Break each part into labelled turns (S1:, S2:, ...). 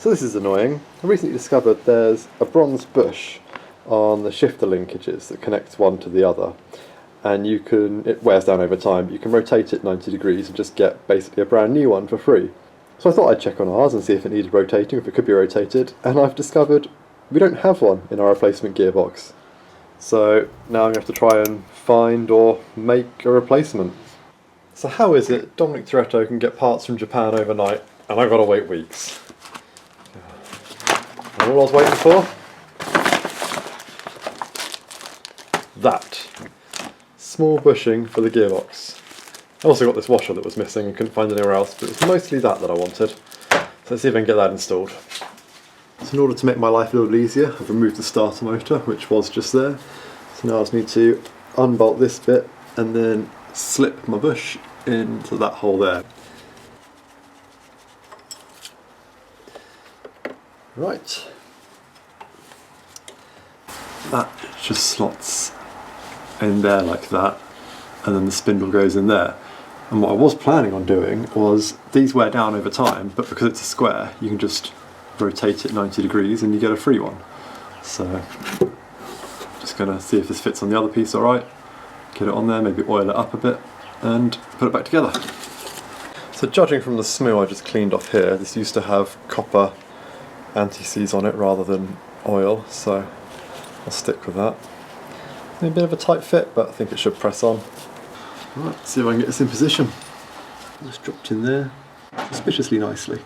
S1: So this is annoying. I recently discovered there's a bronze bush on the shifter linkages that connects one to the other, and it wears down over time, but you can rotate it 90 degrees and just get basically a brand new one for free. So I thought I'd check on ours and see if it needed rotating, if it could be rotated, and I've discovered we don't have one in our replacement gearbox. So now I'm going to have to try and find or make a replacement. So how is it Dominic Toretto can get parts from Japan overnight and I've got to wait weeks? And all I was waiting for? That. Small bushing for the gearbox. I also got this washer that was missing and couldn't find anywhere else, but it's mostly that I wanted. So let's see if I can get that installed. So in order to make my life a little easier, I've removed the starter motor, which was just there. So now I just need to unbolt this bit and then slip my bush into that hole there. Right. That just slots in there like that, and then the spindle goes in there. And what I was planning on doing was, these wear down over time, but because it's a square, you can just rotate it 90 degrees and you get a free one. So, just gonna see if this fits on the other piece alright, get it on there, maybe oil it up a bit, and put it back together. So judging from the smoo I just cleaned off here, this used to have copper anti-seize on it rather than oil, so I'll stick with that. A bit of a tight fit, but I think it should press on. Right, see if I can get this in position. Just dropped in there, suspiciously nicely.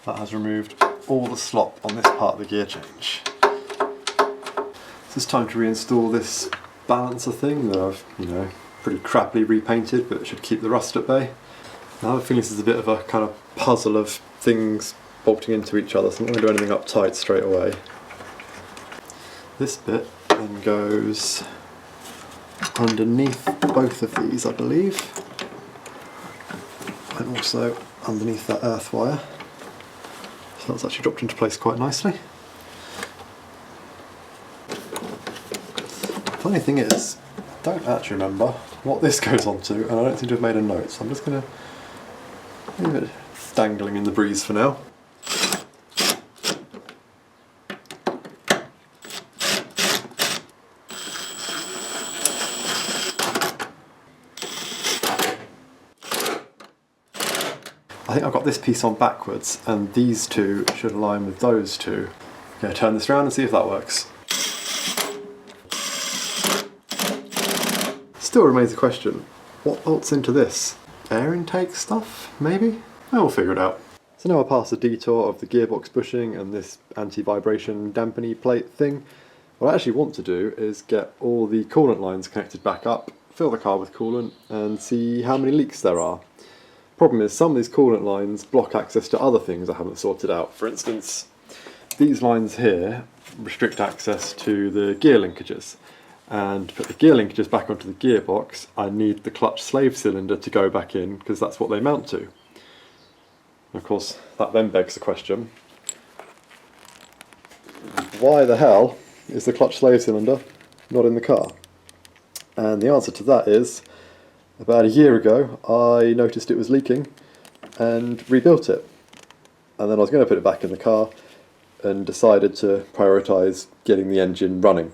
S1: That has removed all the slop on this part of the gear change. So it's time to reinstall this balancer thing that I've, pretty crappily repainted, but it should keep the rust at bay. Now I have a feeling this is a bit of a kind of puzzle of things bolting into each other, so I'm not going to do anything uptight straight away. This bit then goes underneath both of these, I believe, and also underneath that earth wire. So that's actually dropped into place quite nicely. Funny thing is, I don't actually remember what this goes onto, and I don't seem to have made a note, so I'm just going to leave it dangling in the breeze for now. I think I've got this piece on backwards, and these two should align with those two. I'm going to turn this around and see if that works. Still remains the question, what bolts into this? Air intake stuff, maybe? We'll figure it out. So now I'll pass the detour of the gearbox bushing and this anti-vibration dampening plate thing. What I actually want to do is get all the coolant lines connected back up, fill the car with coolant, and see how many leaks there are. Problem is, some of these coolant lines block access to other things I haven't sorted out. For instance, these lines here restrict access to the gear linkages. And to put the gear linkages back onto the gearbox, I need the clutch slave cylinder to go back in, because that's what they mount to. And of course, that then begs the question, why the hell is the clutch slave cylinder not in the car? And the answer to that is, about a year ago, I noticed it was leaking and rebuilt it. And then I was going to put it back in the car and decided to prioritise getting the engine running.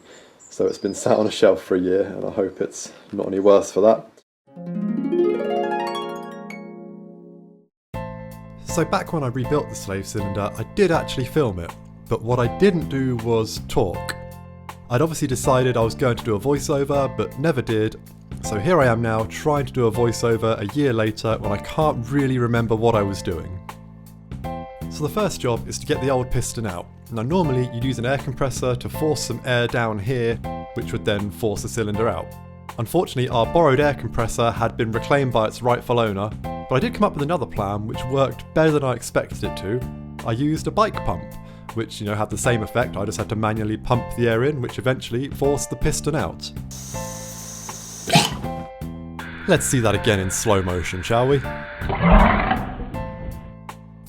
S1: So it's been sat on a shelf for a year, and I hope it's not any worse for that. So back when I rebuilt the slave cylinder, I did actually film it, but what I didn't do was talk. I'd obviously decided I was going to do a voiceover, but never did. So here I am now, trying to do a voiceover a year later when I can't really remember what I was doing. So the first job is to get the old piston out. Now normally you'd use an air compressor to force some air down here, which would then force the cylinder out. Unfortunately, our borrowed air compressor had been reclaimed by its rightful owner, but I did come up with another plan which worked better than I expected it to. I used a bike pump, which had the same effect. I just had to manually pump the air in, which eventually forced the piston out. Let's see that again in slow motion, shall we?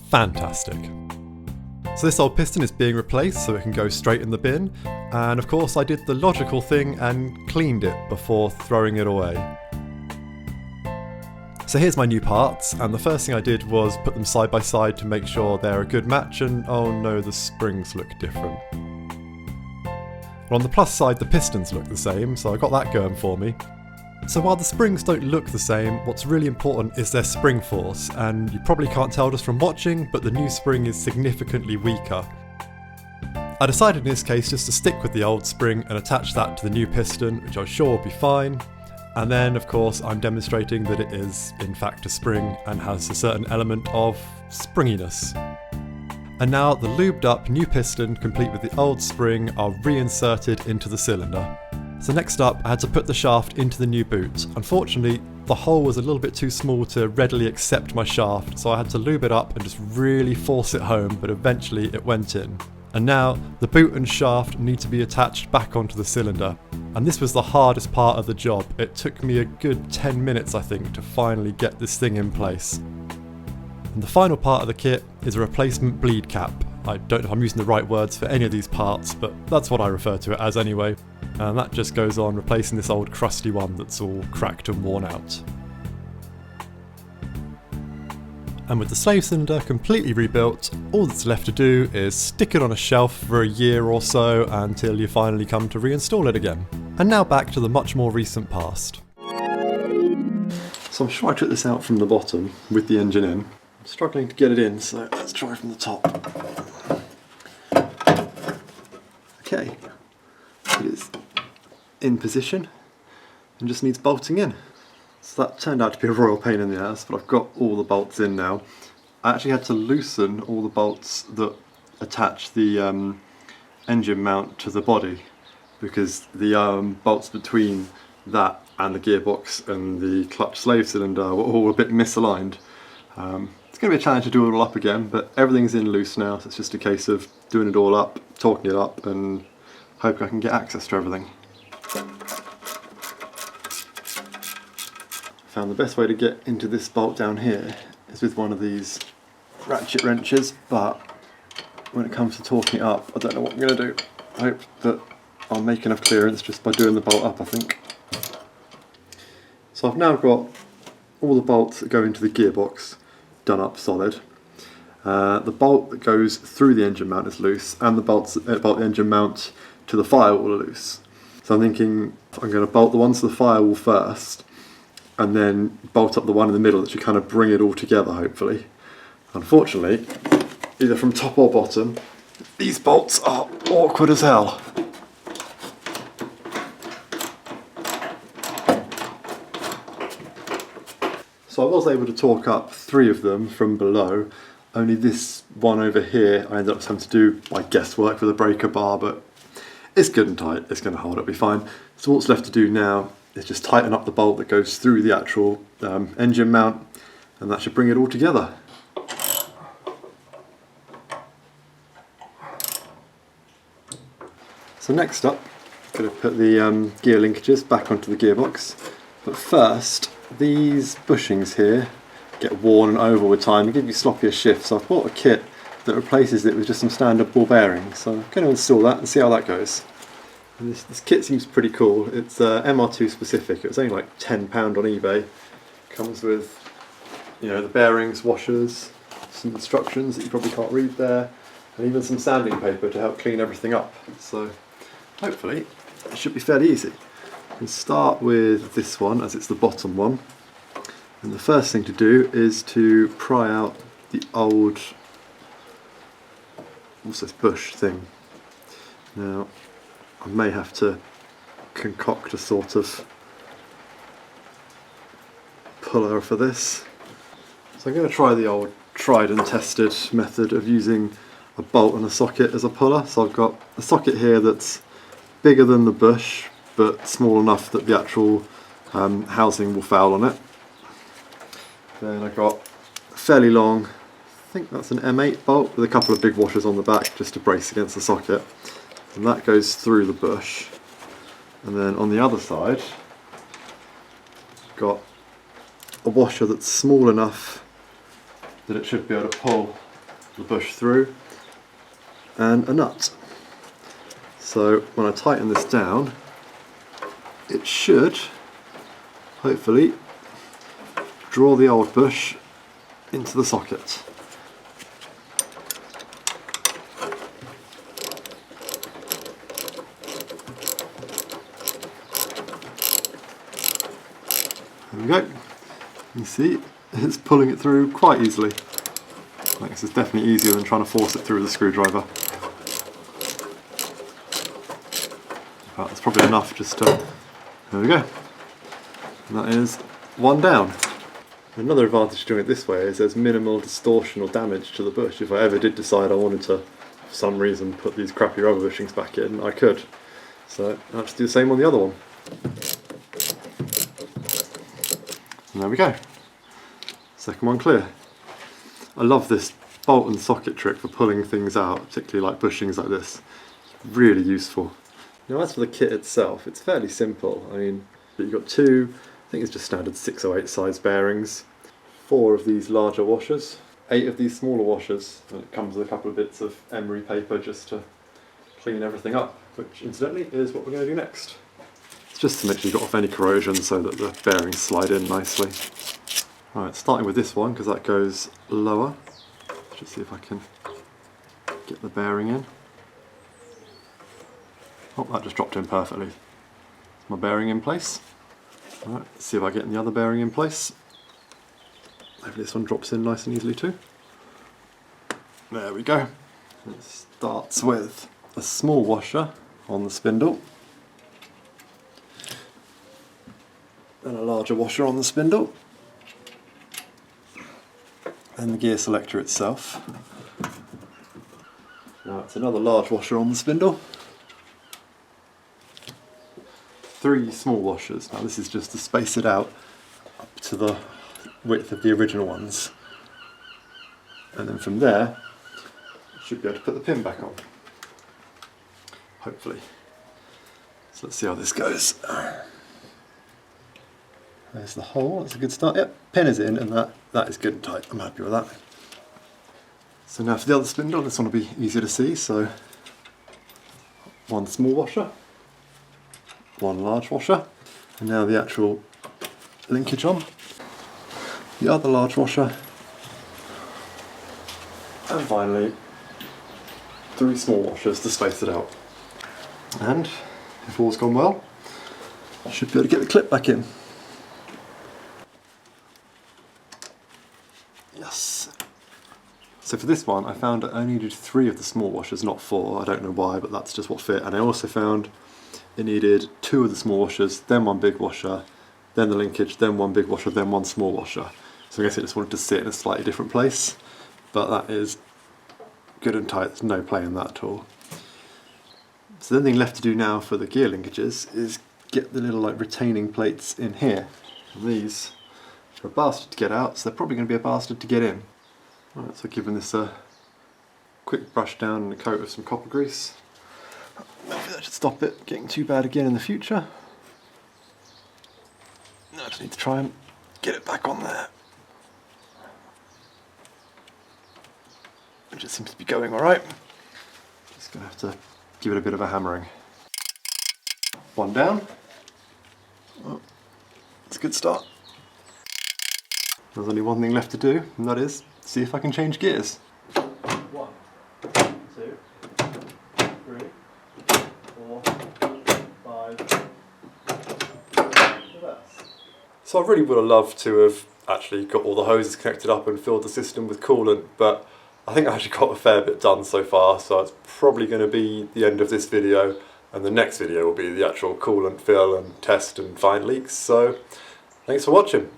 S1: Fantastic. So this old piston is being replaced so it can go straight in the bin.
S2: And of course I did the logical thing and cleaned it before throwing it away. So here's my new parts, and the first thing I did was put them side by side to make sure they're a good match, and oh no, the springs look different. Well, on the plus side, the pistons look the same, so I got that going for me. So while the springs don't look the same, what's really important is their spring force, and you probably can't tell just from watching, but the new spring is significantly weaker. I decided in this case just to stick with the old spring and attach that to the new piston, which I'm sure will be fine. And then, of course, I'm demonstrating that it is, in fact, a spring and has a certain element of springiness. And now the lubed up new piston, complete with the old spring, are reinserted into the cylinder. So next up, I had to put the shaft into the new boot. Unfortunately, the hole was a little bit too small to readily accept my shaft, so I had to lube it up and just really force it home, but eventually it went in. And now, the boot and shaft need to be attached back onto the cylinder. And this was the hardest part of the job. It took me a good 10 minutes, I think, to finally get this thing in place. And the final part of the kit is a replacement bleed cap. I don't know if I'm using the right words for any of these parts, but that's what I refer to it as anyway. And that just goes on replacing this old crusty one that's all cracked and worn out. And with the slave cylinder completely rebuilt, all that's left to do is stick it on a shelf for a year or so until you finally come to reinstall it again. And now back to the much more recent past.
S1: So I'm sure I took this out from the bottom with the engine in. I'm struggling to get it in, so let's try from the top. Okay, it is in position and just needs bolting in. So that turned out to be a royal pain in the ass, but I've got all the bolts in now. I actually had to loosen all the bolts that attach the engine mount to the body, because the bolts between that and the gearbox and the clutch slave cylinder were all a bit misaligned. It's going to be a challenge to do it all up again, but everything's in loose now, so it's just a case of doing it all up, torquing it up, and hoping I can get access to everything. Found the best way to get into this bolt down here is with one of these ratchet wrenches, but when it comes to torquing it up, I don't know what I'm going to do. I hope that I'll make enough clearance just by doing the bolt up, I think. So I've now got all the bolts that go into the gearbox done up solid. The bolt that goes through the engine mount is loose, and the bolts that bolt the engine mount to the firewall are loose. So I'm thinking I'm going to bolt the ones to the firewall first, and then bolt up the one in the middle that should kind of bring it all together, hopefully. Unfortunately, either from top or bottom, these bolts are awkward as hell. So I was able to torque up 3 of them from below, only this one over here I ended up having to do by guesswork with a breaker bar, but it's good and tight, it's going to hold, it'll be fine. So what's left to do now is just tighten up the bolt that goes through the actual engine mount, and that should bring it all together. So next up, I'm going to put the gear linkages back onto the gearbox, but first these bushings here get worn and over with time and give you sloppier shifts, so I've bought a kit that replaces it with just some standard ball bearings, so I'm going to install that and see how that goes. This kit seems pretty cool. It's MR2 specific. It was only like £10 on eBay. Comes with, you know, the bearings, washers, some instructions that you probably can't read there, and even some sanding paper to help clean everything up. So hopefully it should be fairly easy. We'll start with this one, as it's the bottom one. And the first thing to do is to pry out the old, what's this bush thing? Now, I may have to concoct a sort of puller for this. So I'm going to try the old tried and tested method of using a bolt and a socket as a puller. So I've got a socket here that's bigger than the bush, but small enough that the actual housing will foul on it. Then I've got a fairly long, I think that's an M8 bolt with a couple of big washers on the back just to brace against the socket. And that goes through the bush. And then on the other side, got a washer that's small enough that it should be able to pull the bush through, and a nut. So when I tighten this down, it should hopefully draw the old bush into the socket. There we go. You see, it's pulling it through quite easily. Like, this is definitely easier than trying to force it through with a screwdriver. But that's probably enough just to... There we go. And that is one down. Another advantage of doing it this way is there's minimal distortion or damage to the bush. If I ever did decide I wanted to, for some reason, put these crappy rubber bushings back in, I could. So I'll just do the same on the other one. And there we go. Second one clear. I love this bolt and socket trick for pulling things out, particularly like bushings like this. Really useful. Now as for the kit itself, it's fairly simple. I mean, you've got two, I think it's just standard 608 size bearings, 4 of these larger washers, 8 of these smaller washers, and it comes with a couple of bits of emery paper just to clean everything up, which incidentally is what we're going to do next. It's just to make sure you've got off any corrosion so that the bearings slide in nicely. Right, starting with this one because that goes lower. Let's just see if I can get the bearing in. Oh, that just dropped in perfectly. Is my bearing in place? Alright, let's see if I get the other bearing in place. Hopefully this one drops in nice and easily too. There we go. It starts with a small washer on the spindle. And a larger washer on the spindle. And the gear selector itself. Now it's another large washer on the spindle. 3 small washers. Now this is just to space it out up to the width of the original ones. And then from there, you should be able to put the pin back on. Hopefully. So let's see how this goes. There's the hole, that's a good start. Yep, pin is in and that is good and tight. I'm happy with that. So now for the other spindle, this one will be easier to see. So 1 small washer, 1 large washer, and now the actual linkage on. The other large washer, and finally 3 small washers to space it out. And if all's gone well, I should be able to get the clip back in. Yes. So for this one I found I only needed 3 of the small washers, not 4. I don't know why, but that's just what fit. And I also found it needed 2 of the small washers, then 1 big washer, then the linkage, then 1 big washer, then 1 small washer. So I guess I just wanted to sit in a slightly different place, but that is good and tight, there's no play in that at all. So the only thing left to do now for the gear linkages is get the little like retaining plates in here. And these are a bastard to get out, so they're probably going to be a bastard to get in. Right, so giving this a quick brush down and a coat of some copper grease. Maybe that should stop it getting too bad again in the future. No, I just need to try and get it back on there. It just seems to be going alright. Just going to have to give it a bit of a hammering. 1 down. Oh, that's a good start. There's only one thing left to do, and that is see if I can change gears. 1, 2, 3, 4, 5. So I really would have loved to have actually got all the hoses connected up and filled the system with coolant, but I think I actually got a fair bit done so far, so it's probably going to be the end of this video, and the next video will be the actual coolant fill and test and find leaks. So thanks for watching.